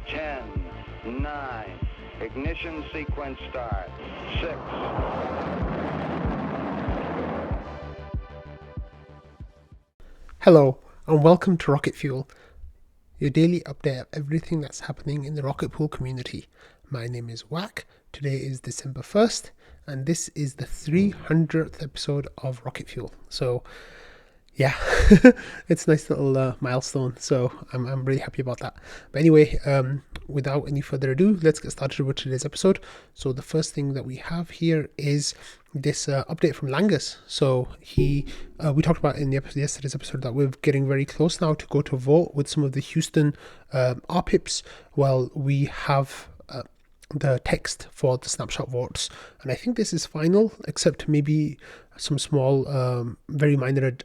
10, 9, ignition sequence start. 6. Hello, and welcome to Rocket Fuel, your daily update of everything that's happening in the rocket pool community. My name is Wack. Today is December 1st, and this is the 300th episode of Rocket Fuel. So, yeah, it's a nice little milestone, so I'm really happy about that. But anyway, without any further ado, let's get started with today's episode. So the first thing that we have here is this update from Langus. So we talked about in yesterday's episode that we're getting very close now to go to vote with some of the Houston RPIPs. Well, we have the text for the snapshot votes, and I think this is final, except maybe some small very minor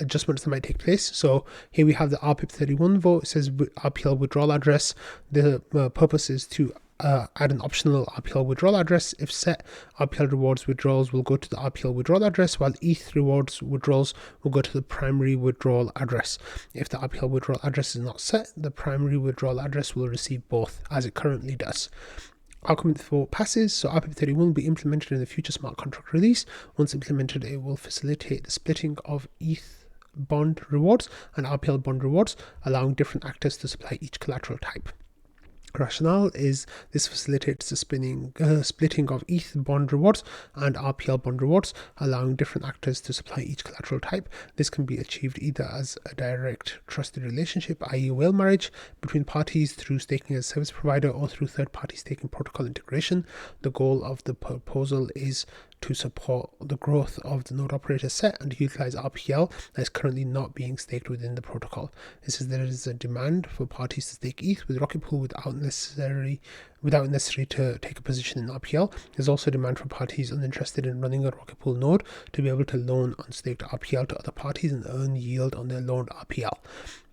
adjustments that might take place. So here we have the RPIP 31 vote. It says RPL withdrawal address. The purpose is to add an optional RPL withdrawal address. If set, RPL rewards withdrawals will go to the RPL withdrawal address, while ETH rewards withdrawals will go to the primary withdrawal address. If the RPL withdrawal address is not set, the primary withdrawal address will receive both, as it currently does. Outcome if the vote passes, so RPIP 31 will be implemented in the future smart contract release. Once implemented, it will facilitate the splitting of ETH bond rewards and RPL bond rewards, allowing different actors to supply each collateral type. Rationale is this facilitates the splitting of ETH bond rewards and RPL bond rewards, allowing different actors to supply each collateral type. This can be achieved either as a direct trusted relationship, i.e. whale marriage, between parties through staking as a service provider, or through third-party staking protocol integration. The goal of the proposal is to support the growth of the node operator set and utilize RPL that is currently not being staked within the protocol. This is there is a demand for parties to stake ETH with Rocket Pool without necessary to take a position in RPL. There's also demand for parties uninterested in running a Rocket Pool node to be able to loan unstaked RPL to other parties and earn yield on their loaned RPL.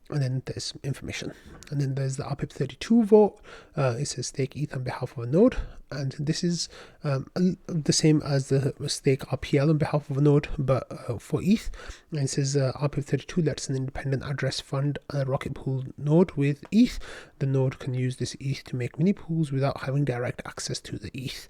And then there's information. And then there's the RPIP 32 vote. It says stake ETH on behalf of a node. And this is the same as the stake RPL on behalf of a node, but for ETH. And it says RPIP 32 lets an independent address fund a Rocket Pool node with ETH. The node can use this ETH to make mini pools without having direct access to the ETH.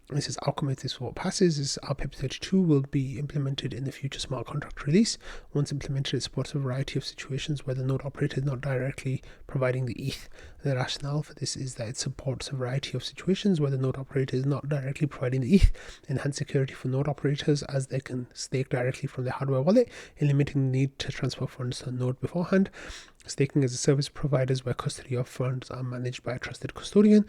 And it says outcome if this vote passes is RPIP 32 will be implemented in the future smart contract release. Once implemented, it supports a variety of situations where the node operator is not directly providing the ETH. The rationale for this is that it supports a variety of situations where the node operator is not directly providing the ETH, enhance security for node operators as they can stake directly from their hardware wallet, eliminating the need to transfer funds to the node beforehand. Staking as a service providers where custody of funds are managed by a trusted custodian,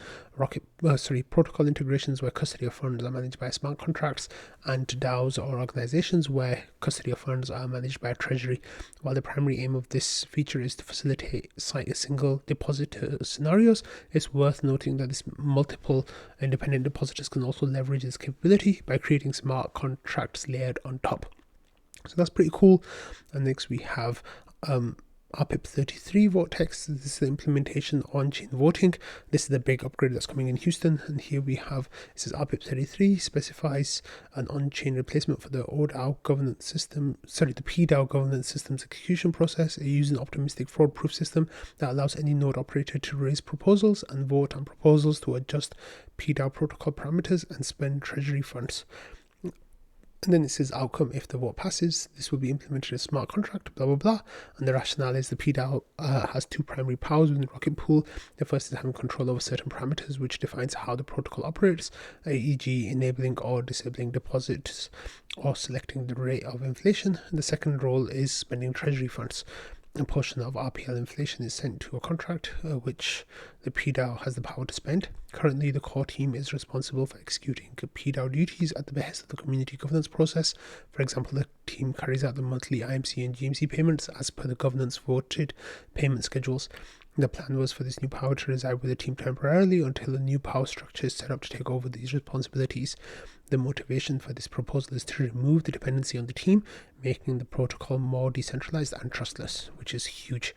protocol integrations where custody of funds are managed by smart contracts, and DAOs or organizations where custody of funds are managed by a treasury. While the primary aim of this feature is to facilitate single depositor scenarios, it's worth noting that this multiple independent depositors can also leverage this capability by creating smart contracts layered on top. So that's pretty cool. And next we have RPIP 33 vote text. This is the implementation on-chain voting. This is the big upgrade that's coming in Houston. And here we have, it says RPIP 33 specifies an on-chain replacement for the ODAO governance system, the PDAO governance systems execution process. It uses an optimistic fraud-proof system that allows any node operator to raise proposals and vote on proposals to adjust PDAO protocol parameters and spend treasury funds. And then it says outcome if the vote passes. This will be implemented as a smart contract, blah, blah, blah. And the rationale is the PDAO has two primary powers within Rocket Pool. The first is having control over certain parameters, which defines how the protocol operates, e.g. enabling or disabling deposits or selecting the rate of inflation. And the second role is spending treasury funds. A portion of RPL inflation is sent to a contract, which the PDAO has the power to spend. Currently, the core team is responsible for executing PDAO duties at the behest of the community governance process. For example, the team carries out the monthly IMC and GMC payments as per the governance voted payment schedules. The plan was for this new power to reside with the team temporarily until a new power structure is set up to take over these responsibilities. The motivation for this proposal is to remove the dependency on the team, making the protocol more decentralized and trustless, which is huge.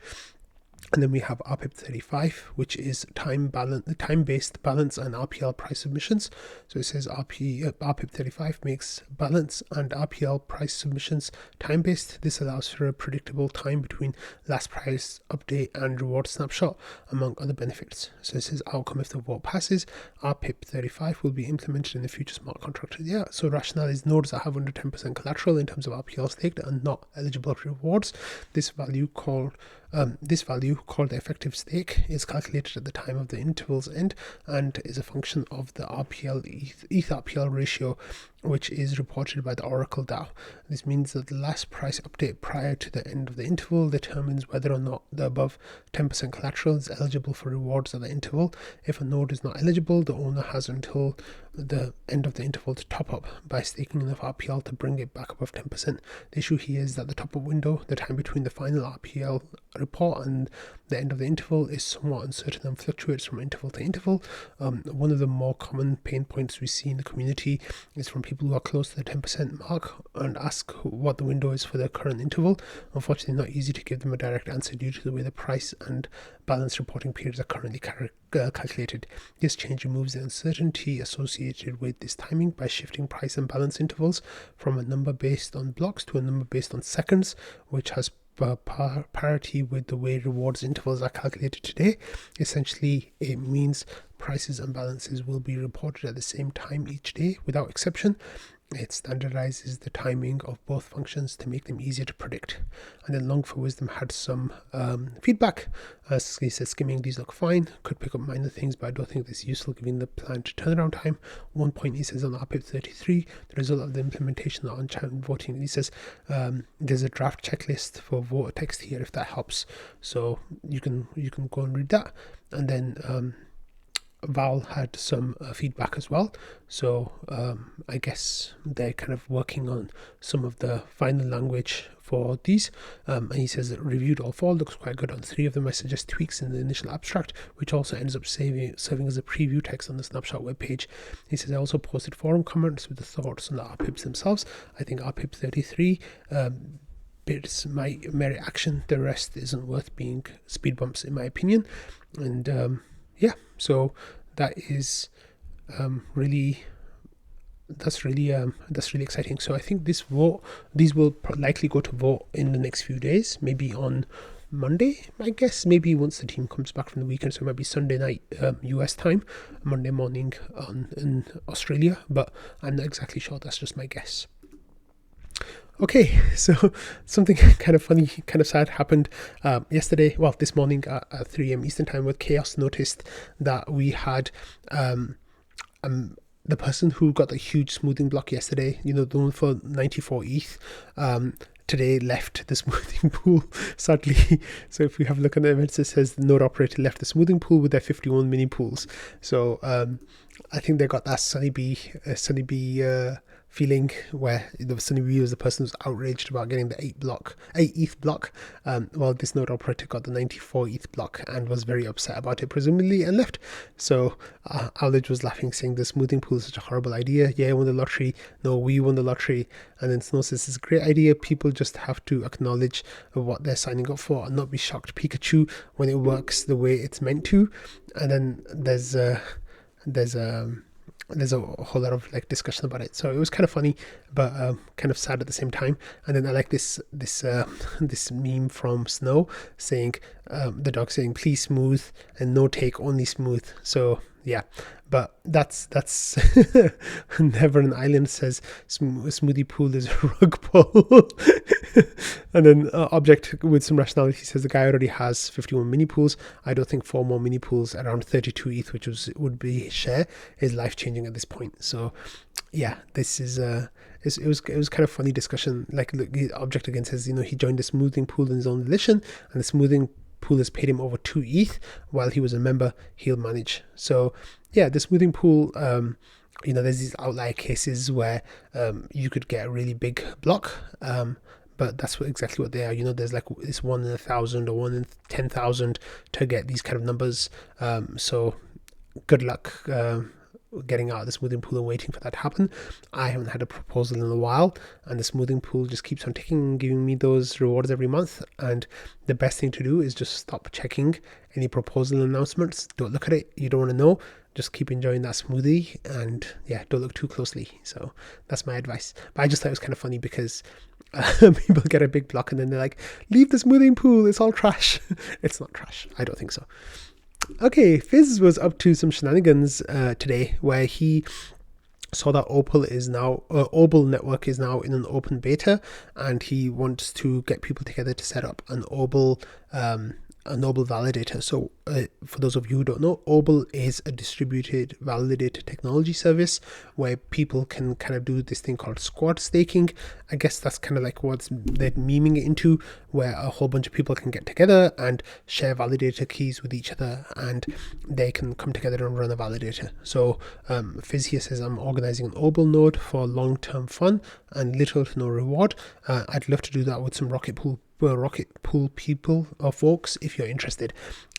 And then we have RPIP35, which is time-based balance and RPL price submissions. So it says RPIP35 makes balance and RPL price submissions time-based. This allows for a predictable time between last price update and reward snapshot, among other benefits. So it says outcome if the vote passes, RPIP35 will be implemented in the future smart contract. Yeah, so rationale is nodes that have under 10% collateral in terms of RPL staked are not eligible for rewards. This value called the effective stake is calculated at the time of the interval's end and is a function of the ETH RPL ratio, which is reported by the Oracle DAO. This means that the last price update prior to the end of the interval determines whether or not the above 10% collateral is eligible for rewards at the interval. If a node is not eligible, the owner has until the end of the interval to top up by staking enough RPL to bring it back above 10%. The issue here is that the top up window, the time between the final RPL report and the end of the interval, is somewhat uncertain and fluctuates from interval to interval. One of the more common pain points we see in the community is from people who are close to the 10% mark and ask what the window is for their current interval. Unfortunately, not easy to give them a direct answer due to the way the price and balance reporting periods are currently calculated. This change removes the uncertainty associated with this timing by shifting price and balance intervals from a number based on blocks to a number based on seconds, which has parity with the way rewards intervals are calculated today. Essentially, it means prices and balances will be reported at the same time each day without exception. It standardizes the timing of both functions to make them easier to predict. And then Long for Wisdom had some feedback. He says skimming these look fine, could pick up minor things, but I don't think this is useful given the planned turnaround time. One point he says on RPIP33, the result of the implementation of on-chat voting. He says there's a draft checklist for voter text here if that helps. So you can go and read that. And then Val had some feedback as well, so I guess they're kind of working on some of the final language for these, and he says that reviewed all 4, looks quite good on 3 of them. I suggest tweaks in the initial abstract, which also ends up serving as a preview text on the snapshot webpage. He says I also posted forum comments with the thoughts on the RPIPs themselves. I think RPIP 33 bits might merit action, the rest isn't worth being speed bumps in my opinion. And yeah, so that is really exciting. So I think these will likely go to vote in the next few days, maybe on Monday, I guess, maybe once the team comes back from the weekend. So it might be Sunday night US time, Monday morning in Australia, but I'm not exactly sure. That's just my guess. Okay, so something kind of funny, kind of sad happened this morning at 3 a.m. Eastern time, with Chaos noticed that we had the person who got the huge smoothing block yesterday, the one for 94 ETH, today left the smoothing pool, sadly. So if we have a look at the events, it says the node operator left the smoothing pool with their 51 mini pools. So I think they got that Sunny B feeling where the Sunny B was the person who's outraged about getting the 8 ETH block, while this node operator got the 94 ETH block and was very upset about it, presumably, and left. So Owledge was laughing, saying the smoothing pool is such a horrible idea. Yeah, I won the lottery. No, we won the lottery. And then Snow says it's a great idea. People just have to acknowledge what they're signing up for and not be shocked Pikachu when it works the way it's meant to. And then there's a whole lot of discussion about it. So it was kind of funny, but kind of sad at the same time. And then I like this meme from Snow saying, the dog saying, please smooth, and no take, only smooth. So yeah, but that's Never an Island says smoothie pool is a rug pull. And then Object with some rationality says the guy already has 51 mini pools. I don't think 4 more mini pools around 32 ETH, which would be his share, is life changing at this point. So yeah, this is it was kind of funny discussion. Look, Object again says he joined the smoothing pool in his own volition, and the smoothing pool has paid him over 2 ETH while he was a member. He'll manage. So yeah, the smoothing pool, there's these outlier cases where you could get a really big block, but that's exactly what they are. There's this 1 in 1,000 or 1 in 10,000 to get these kind of numbers. So good luck getting out of the smoothing pool and waiting for that to happen. I haven't had a proposal in a while, and the smoothing pool just keeps on ticking and giving me those rewards every month. And the best thing to do is just stop checking any proposal announcements. Don't look at it. You don't want to know. Just keep enjoying that smoothie, and yeah, don't look too closely. So that's my advice. But I just thought it was kind of funny because people get a big block and then they're like, leave the smoothing pool, it's all trash. It's not trash. I don't think so. Okay, Phiz was up to some shenanigans today where he saw that Opal network is now in an open beta, and he wants to get people together to set up an Opal validator. So for those of you who don't know, Opal is a distributed validator technology service where people can kind of do this thing called squad staking. I guess that's kind of like what they're memeing it into, where a whole bunch of people can get together and share validator keys with each other, and they can come together and run a validator. So Phiz here says, I'm organizing an Opal node for long-term fun and little to no reward. I'd love to do that with some Rocket Pool people or folks if you're interested.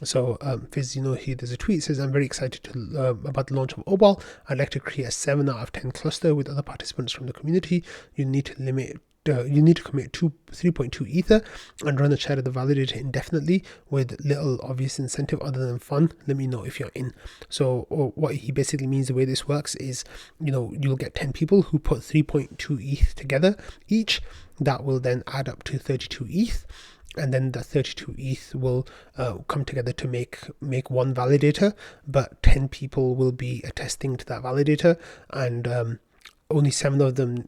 So Phiz, there's a tweet that says, I'm very excited about the launch of Opal. I'd like to create a 7 out of 10 cluster with other participants from the community. You need to commit 3.2 ether and run a share of the validator indefinitely with little obvious incentive other than fun. Let me know if you're in. So what he basically means, the way this works is, you'll get 10 people who put 3.2 ETH together each. That will then add up to 32 ETH, and then the 32 ETH will come together to make one validator, but 10 people will be attesting to that validator, and only seven of them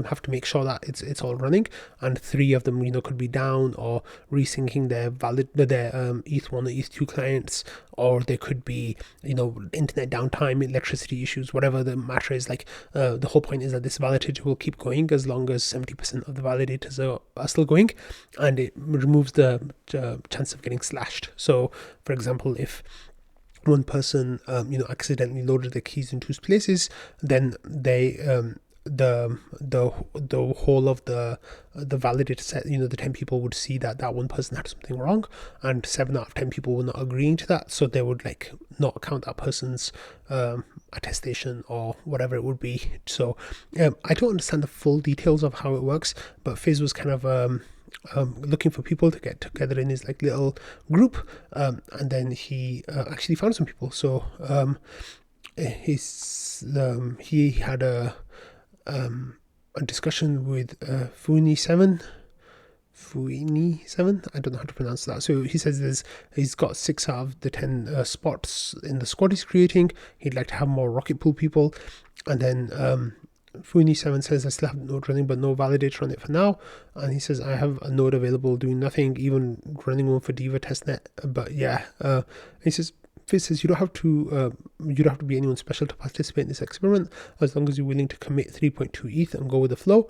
have to make sure that it's all running, and 3 of them could be down or resyncing their ETH1 or ETH2 clients, or they could be internet downtime, electricity issues, whatever the matter is. Like the whole point is that this validator will keep going as long as 70% of the validators are still going, and it removes the chance of getting slashed. So for example, if one person accidentally loaded the keys in 2 places, then they the whole of the validator set, the 10 people would see that one person had something wrong, and 7 out of 10 people were not agreeing to that, so they would not count that person's attestation or whatever it would be. So I don't understand the full details of how it works, but Phiz was kind of looking for people to get together in his little group, and then he actually found some people. So he had a discussion with Fuini7. I don't know how to pronounce that. So he says he's got 6 out of the 10 spots in the squad he's creating. He'd like to have more Rocket Pool people, and then Fuini7 says, I still have a node running but no validator on it for now, and he says, I have a node available doing nothing, even running one for Diva testnet, but yeah. He says, Phiz says, you don't have to be anyone special to participate in this experiment, as long as you're willing to commit 3.2 ETH and go with the flow.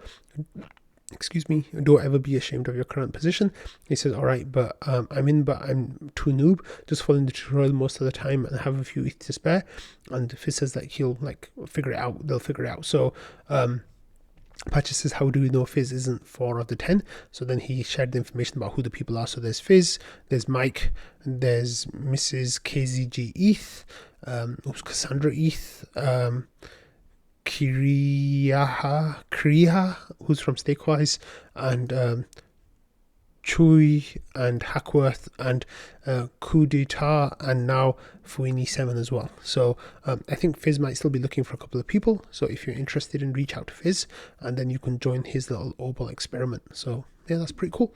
Excuse me, don't ever be ashamed of your current position. He says, all right, but I'm too noob, just following the tutorial most of the time and have a few ETH to spare. And Phiz says that he'll figure it out, they'll figure it out. So Patches says, how do we know Phiz isn't 4 of the 10? So then he shared the information about who the people are. So there's Phiz, there's Mike, there's Mrs. KZG ETH, Cassandra ETH, Kriha, who's from Stakewise, and Chui and Hackworth and Kudita, and now Fuini7 as well. So I think Phiz might still be looking for a couple of people. So if you're interested, reach out to Phiz, and then you can join his little Opal experiment. So yeah, that's pretty cool.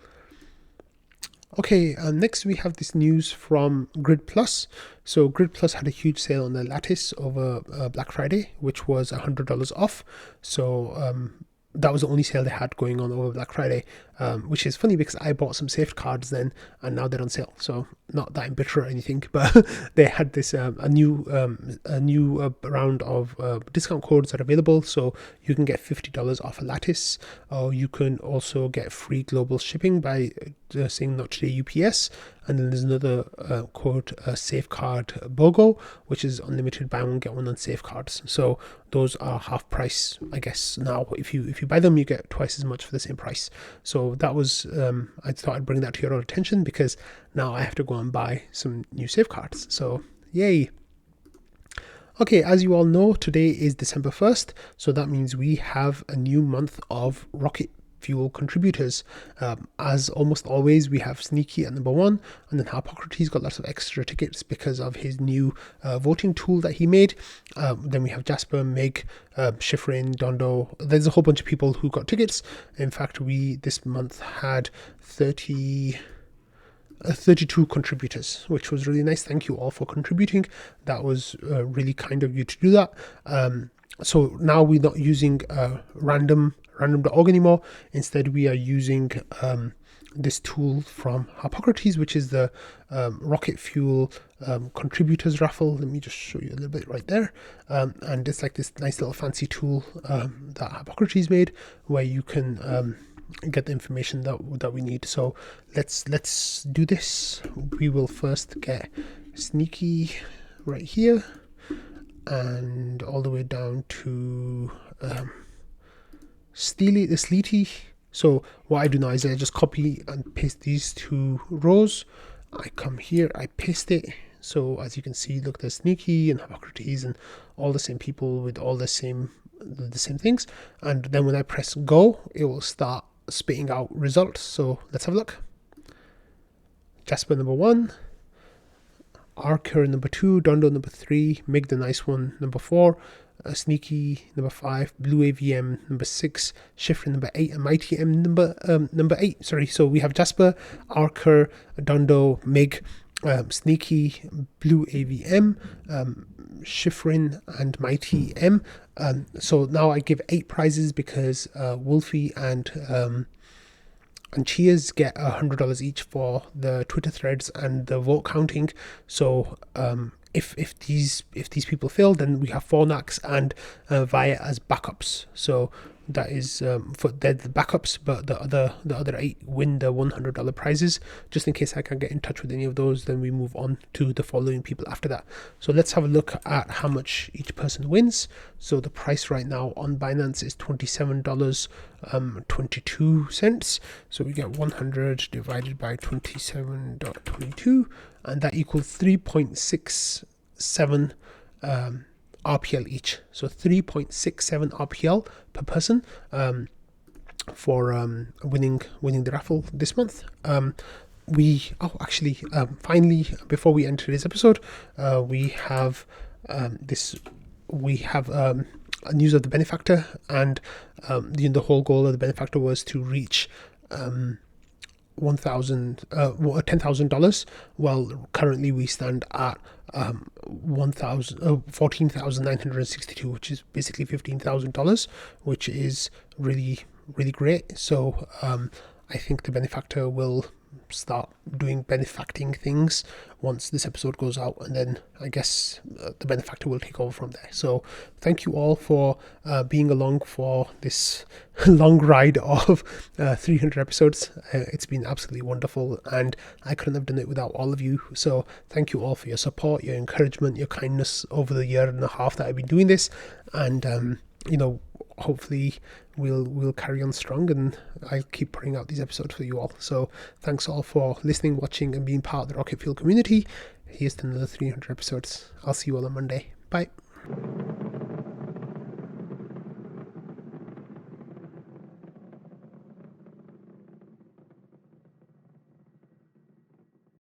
Okay, next we have this news from Grid Plus. So Grid Plus had a huge sale on their Lattice over Black Friday, which was $100 off. So that was the only sale they had going on over Black Friday, which is funny because I bought some safeguards then, and now they're on sale. So not that I'm bitter or anything, but they had this a new round of discount codes that are available. So you can get $50 off a Lattice, or you can also get free global shipping by saying not today UPS. And then there's another code, Safeguard BOGO, which is unlimited buy one get one on safeguards. So those are half price, I guess. Now, if you buy them, you get twice as much for the same price. So that was I thought I'd bring that to your attention, because now I have to go and buy some new safeguards. So yay. Okay, as you all know, today is December 1st, so that means we have a new month of rocket fuel contributors. As almost always, we have Sneaky at number 1, and then Harpocrates got lots of extra tickets because of his new voting tool that he made. Then we have Jasper, Meg, Schifrin, Dondo. There's a whole bunch of people who got tickets. In fact, we this month had 32 contributors, which was really nice. Thank you all for contributing. That was really kind of you to do that. So now we're not using random.org anymore. Instead, we are using this tool from Harpocrates, which is the rocket fuel contributors raffle. Let me just show you a little bit right there. And it's like this nice little fancy tool that Harpocrates made, where you can get the information that we need. So let's do this. We will first get Sneaky right here and all the way down to Sleety. So what I do now is I just copy and paste these two rows. I come here, I paste it. So as you can see, look, there's Sneaky and Harpocrates and all the same people with all the same things. And then when I press go, it will start spitting out results. So let's have a look. Jasper number 1, Archer number 2, Dondo number 3, Mig the nice one number 4, Sneaky number 5, Blue AVM number 6, Schifrin number 8, and Mighty M number 8. Sorry, so we have Jasper, Archer, Dondo, Mig, Sneaky, Blue AVM, Schifrin, and Mighty M. So now I give 8 prizes because Wolfie and Cheers get $100 each for the Twitter threads and the vote counting. So if these people fail, then we have Fornax and Via as backups. So that is they're the backups, but the other 8 win the $100 prizes. Just in case I can't get in touch with any of those, then we move on to the following people after that. So let's have a look at how much each person wins. So the price right now on Binance is $27.22. So we get 100 divided by 27.22, and that equals 3.67 RPL each. So 3.67 RPL per person for winning the raffle this month. Finally, before we enter this episode, we have news of the benefactor, and the whole goal of the benefactor was to reach $10,000. Well, currently we stand at $14,962, which is basically $15,000, which is really great. So I think the benefactor will start doing benefacting things once this episode goes out, and then I guess the benefactor will take over from there. So thank you all for being along for this long ride of 300 episodes. It's been absolutely wonderful, and I couldn't have done it without all of you. So thank you all for your support, your encouragement, your kindness over the year and a half that I've been doing this. And hopefully we'll carry on strong, and I'll keep putting out these episodes for you all. So thanks all for listening, watching, and being part of the Rocket Fuel community. Here's to another 300 episodes. I'll see you all on Monday. Bye.